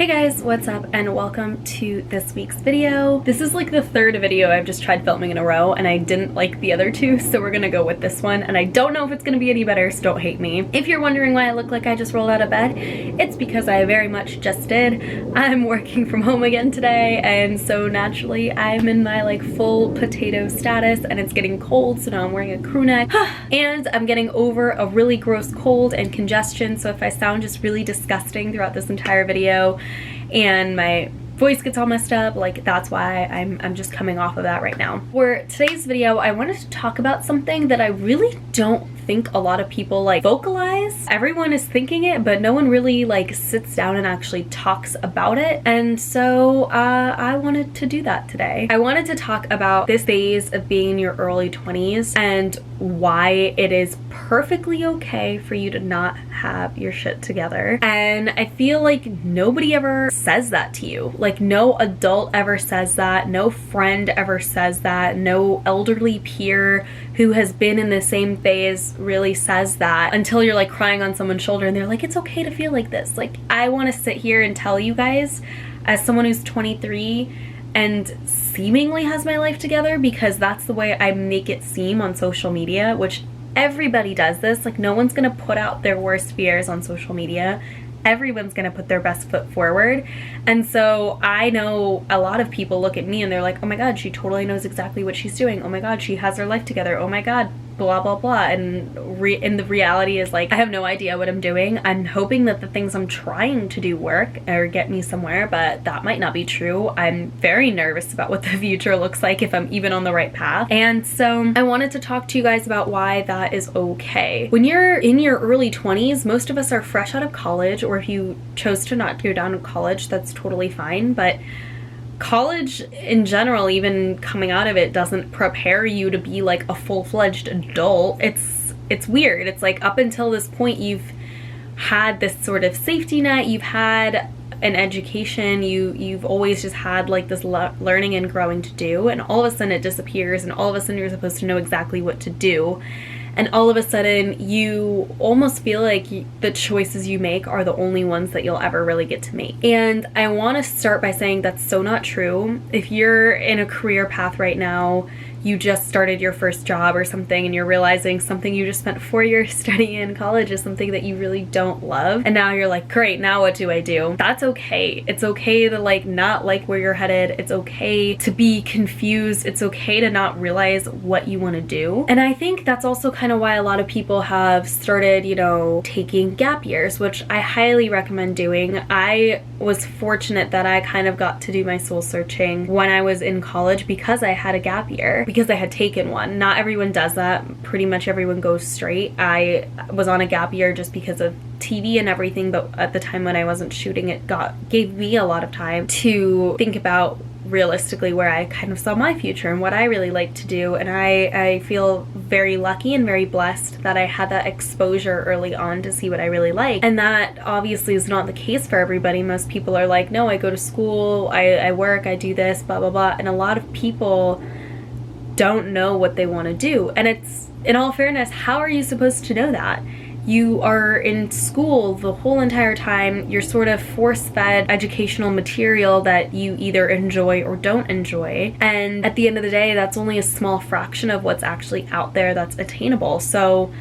Hey guys, what's up and welcome to this week's video. This is like the third video I've just tried filming in a row and I didn't like the other two, so we're gonna go with this one and I don't know if it's gonna be any better, so don't hate me. If you're wondering why I look like I just rolled out of bed, it's because I very much just did. I'm working from home again today and so naturally I'm in my like full potato status and it's getting cold, so now I'm wearing a crew neck and I'm getting over a really gross cold and congestion, so if I sound just really disgusting throughout this entire video and my voice gets all messed up, like that's why I'm just coming off of that right now. For today's video, I wanted to talk about something that I really don't think a lot of people like vocalize. Everyone is thinking it, but no one really like sits down and actually talks about it. And so I wanted to do that today. I wanted to talk about this phase of being in your early 20s and why it is perfectly okay for you to not have your shit together. And I feel like nobody ever says that to you. Like no adult ever says that, no friend ever says that, no elderly peer who has been in the same phase really says that until you're like crying on someone's shoulder and they're like, it's okay to feel like this. Like I want to sit here and tell you guys as someone who's 23 and seemingly has my life together, because that's the way I make it seem on social media, which everybody does this. Like no one's gonna put out their worst fears on social media. Everyone's gonna put their best foot forward. And so I know a lot of people look at me and they're like, oh my god, she totally knows exactly what she's doing. Oh my god, she has her life together. Oh my god, blah blah blah. And the reality is like I have no idea what I'm doing. I'm hoping that the things I'm trying to do work or get me somewhere, but that might not be true. I'm very nervous about what the future looks like, if I'm even on the right path. And so I wanted to talk to you guys about why that is okay. When you're in your early 20s, most of us are fresh out of college, or if you chose to not go down to college, that's totally fine. But college in general, even coming out of it, doesn't prepare you to be like a full-fledged adult. It's weird. It's like up until this point you've had this sort of safety net, you've had an education, you've always just had like this learning and growing to do, and all of a sudden it disappears and all of a sudden you're supposed to know exactly what to do. And all of a sudden you almost feel like the choices you make are the only ones that you'll ever really get to make. And I want to start by saying that's so not true. If you're in a career path right now, you just started your first job or something and you're realizing something you just spent 4 years studying in college is something that you really don't love, and now you're like, great, now what do I do? That's okay. It's okay to like not like where you're headed. It's okay to be confused. It's okay to not realize what you want to do. And I think that's also kind of why a lot of people have started, you know, taking gap years, which I highly recommend doing. I was fortunate that I kind of got to do my soul searching when I was in college because I had a gap year, because I had taken one. Not everyone does that. Pretty much everyone goes straight. I was on a gap year just because of TV and everything, but at the time when I wasn't shooting, it gave me a lot of time to think about realistically where I kind of saw my future and what I really like to do. And I feel very lucky and very blessed that I had that exposure early on to see what I really like. And that obviously is not the case for everybody. Most people are like, no, I go to school, I work, I do this, blah blah blah. And a lot of people don't know what they want to do. And it's, in all fairness, how are you supposed to know that? You are in school the whole entire time. You're sort of force-fed educational material that you either enjoy or don't enjoy. And at the end of the day, that's only a small fraction of what's actually out there that's attainable. So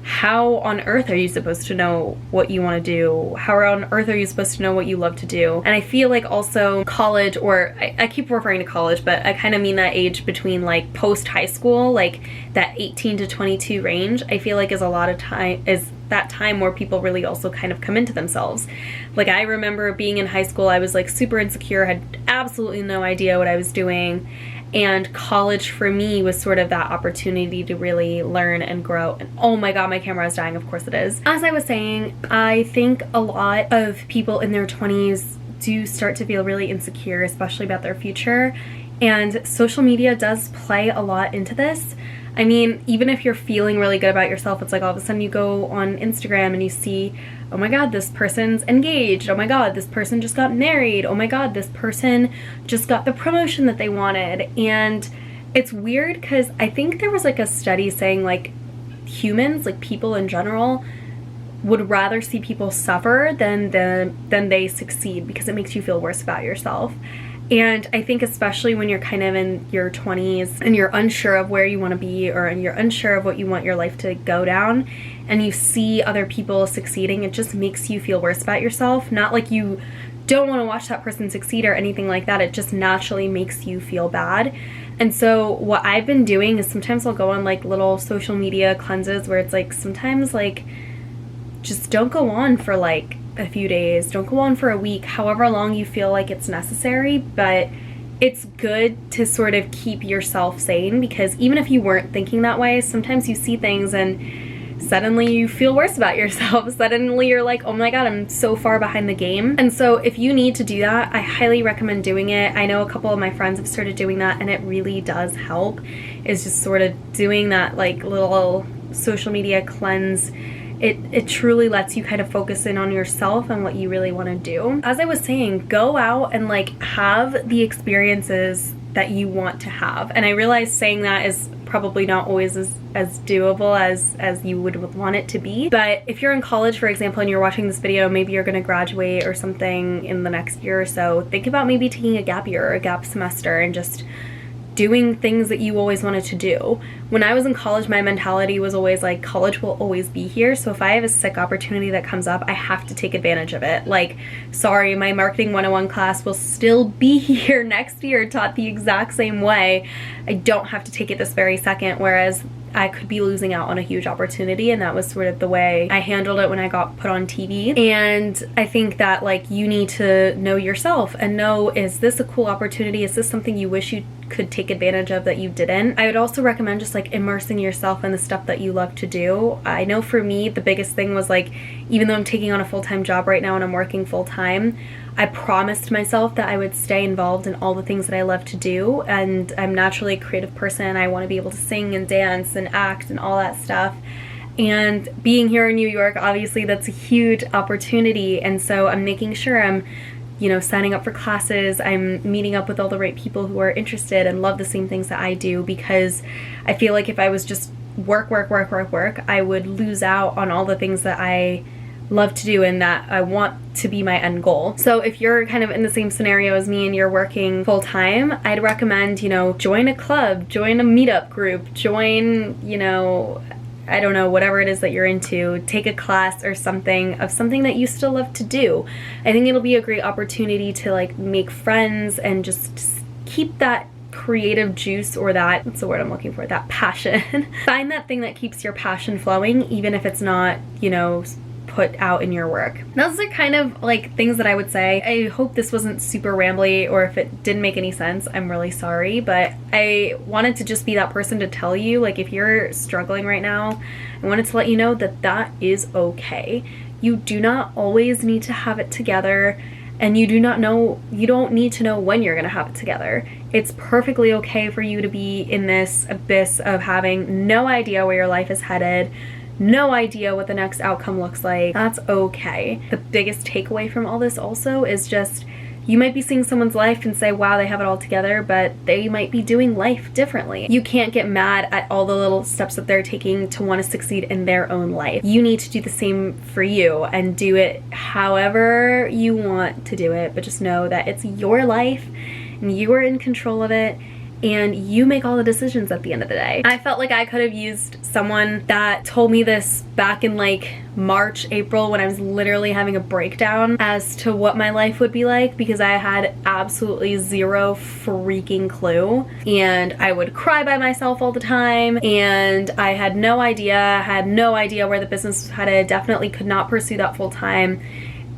how on earth are you supposed to know what you want to do? How on earth are you supposed to know what you love to do? And I feel like also college, or I keep referring to college, but I kind of mean that age between like post high school, like that 18 to 22 range, I feel like is a lot of time, is that time where people really also kind of come into themselves. Like I remember being in high school, I was like super insecure, had absolutely no idea what I was doing. And college for me was sort of that opportunity to really learn and grow. And oh my god, my camera is dying. Of course it is. As I was saying, I think a lot of people in their 20s do start to feel really insecure, especially about their future. And social media does play a lot into this. I mean, even if you're feeling really good about yourself, it's like all of a sudden you go on Instagram and you see, oh my god, this person's engaged. Oh my god, this person just got married. Oh my god, this person just got the promotion that they wanted. And it's weird because I think there was like a study saying like humans, like people in general, would rather see people suffer than they succeed, because it makes you feel worse about yourself. And I think especially when you're kind of in your 20s and you're unsure of where you want to be, or you're unsure of what you want your life to go down, and you see other people succeeding, it just makes you feel worse about yourself. Not like you don't want to watch that person succeed or anything like that, it just naturally makes you feel bad. And so what I've been doing is sometimes I'll go on like little social media cleanses where it's like sometimes like just don't go on for like a few days, don't go on for a week, however long you feel like it's necessary. But it's good to sort of keep yourself sane, because even if you weren't thinking that way, sometimes you see things and suddenly you feel worse about yourself. Suddenly you're like, oh my god, I'm so far behind the game. And so if you need to do that, I highly recommend doing it. I know a couple of my friends have started doing that, and it really does help. Is just sort of doing that like little social media cleanse. It truly lets you kind of focus in on yourself and what you really want to do. As I was saying, go out and like have the experiences that you want to have. And I realize saying that is probably not always as doable as you would want it to be. But if you're in college, for example, and you're watching this video, maybe you're going to graduate or something in the next year or so, think about maybe taking a gap year or a gap semester and just doing things that you always wanted to do. When I was in college, my mentality was always like, college will always be here, so if I have a sick opportunity that comes up, I have to take advantage of it. Like, sorry, my marketing 101 class will still be here next year, taught the exact same way. I don't have to take it this very second, whereas I could be losing out on a huge opportunity. And that was sort of the way I handled it when I got put on TV. And I think that like you need to know yourself and know, is this a cool opportunity? Is this something you wish you could take advantage of that you didn't? I would also recommend just like immersing yourself in the stuff that you love to do. I know for me, the biggest thing was like, even though I'm taking on a full-time job right now and I'm working full-time, I promised myself that I would stay involved in all the things that I love to do. And I'm naturally a creative person. I want to be able to sing and dance and act and all that stuff. And being here in New York, obviously that's a huge opportunity. And so I'm making sure I'm, you know, signing up for classes. I'm meeting up with all the right people who are interested and love the same things that I do, because I feel like if I was just work, I would lose out on all the things that I love to do and that I want to be my end goal. So if you're kind of in the same scenario as me and you're working full time, I'd recommend, you know, join a club, join a meetup group, join, you know, I don't know, whatever it is that you're into, take a class or something of something that you still love to do. I think it'll be a great opportunity to like make friends and just keep that creative juice, or that, what's the word I'm looking for, that passion. Find that thing that keeps your passion flowing, even if it's not, you know, put out in your work. Those are kind of like things that I would say. I hope this wasn't super rambly, or if it didn't make any sense, I'm really sorry, but I wanted to just be that person to tell you, like, if you're struggling right now, I wanted to let you know that that is okay. You do not always need to have it together, and you don't need to know when you're gonna have it together. It's perfectly okay for you to be in this abyss of having no idea where your life is headed, no idea what the next outcome looks like. That's okay. The biggest takeaway from all this also is just, you might be seeing someone's life and say, wow, they have it all together, but they might be doing life differently. You can't get mad at all the little steps that they're taking to want to succeed in their own life. You need to do the same for you and do it however you want to do it, but just know that it's your life and you are in control of it, and you make all the decisions at the end of the day. I felt like I could have used someone that told me this back in like March, April, when I was literally having a breakdown as to what my life would be like, because I had absolutely zero freaking clue. And I would cry by myself all the time, and I had no idea where the business was headed. Definitely could not pursue that full time.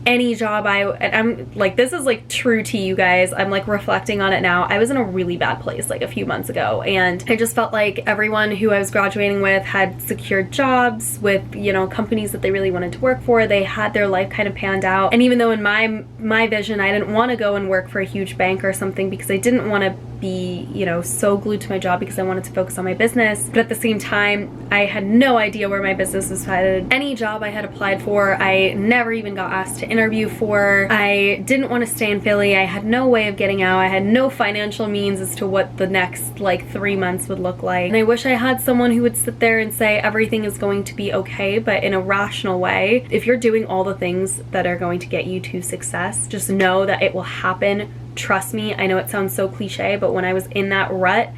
Any job I'm like, this is like true to you guys. I'm like reflecting on it now. I was in a really bad place like a few months ago, and I just felt like everyone who I was graduating with had secured jobs with, you know, companies that they really wanted to work for. They had their life kind of panned out. And even though in my vision, I didn't want to go and work for a huge bank or something, because I didn't want to be, you know, so glued to my job because I wanted to focus on my business. But at the same time, I had no idea where my business was headed. Any job I had applied for, I never even got asked to interview for. I didn't want to stay in Philly. I had no way of getting out. I had no financial means as to what the next like 3 months would look like. And I wish I had someone who would sit there and say everything is going to be okay, but in a rational way. If you're doing all the things that are going to get you to success, just know that it will happen. Trust me. I know it sounds so cliche, but when I was in that rut,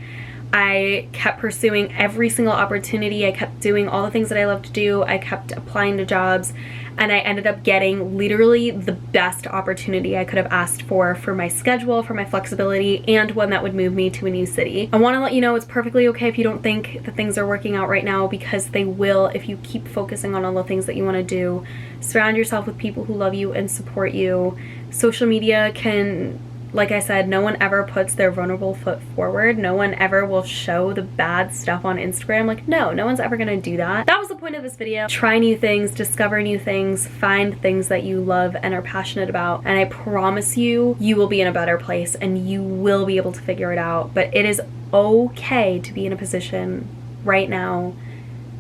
I kept pursuing every single opportunity. I kept doing all the things that I love to do. I kept applying to jobs, and I ended up getting literally the best opportunity I could have asked for my schedule, for my flexibility, and one that would move me to a new city. I want to let you know it's perfectly okay if you don't think that things are working out right now, because they will if you keep focusing on all the things that you want to do. Surround yourself with people who love you and support you. Social media can, like I said, no one ever puts their vulnerable foot forward. No one ever will show the bad stuff on Instagram. Like, no one's ever gonna do that. That was the point of this video. Try new things, discover new things, find things that you love and are passionate about, and I promise you, you will be in a better place and you will be able to figure it out. But it is okay to be in a position right now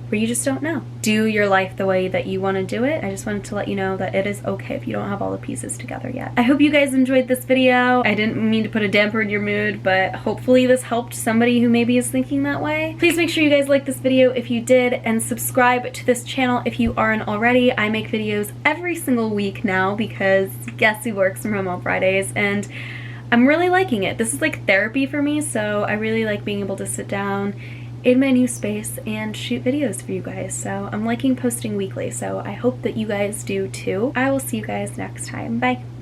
where you just don't know. Do your life the way that you want to do it. I just wanted to let you know that it is okay if you don't have all the pieces together yet. I hope you guys enjoyed this video. I didn't mean to put a damper in your mood, but hopefully this helped somebody who maybe is thinking that way. Please make sure you guys like this video if you did, and subscribe to this channel if you aren't already. I make videos every single week now because guess who works from home on Fridays, and I'm really liking it. This is like therapy for me, so I really like being able to sit down in my new space and shoot videos for you guys. So I'm liking posting weekly, so I hope that you guys do too. I will see you guys next time. Bye.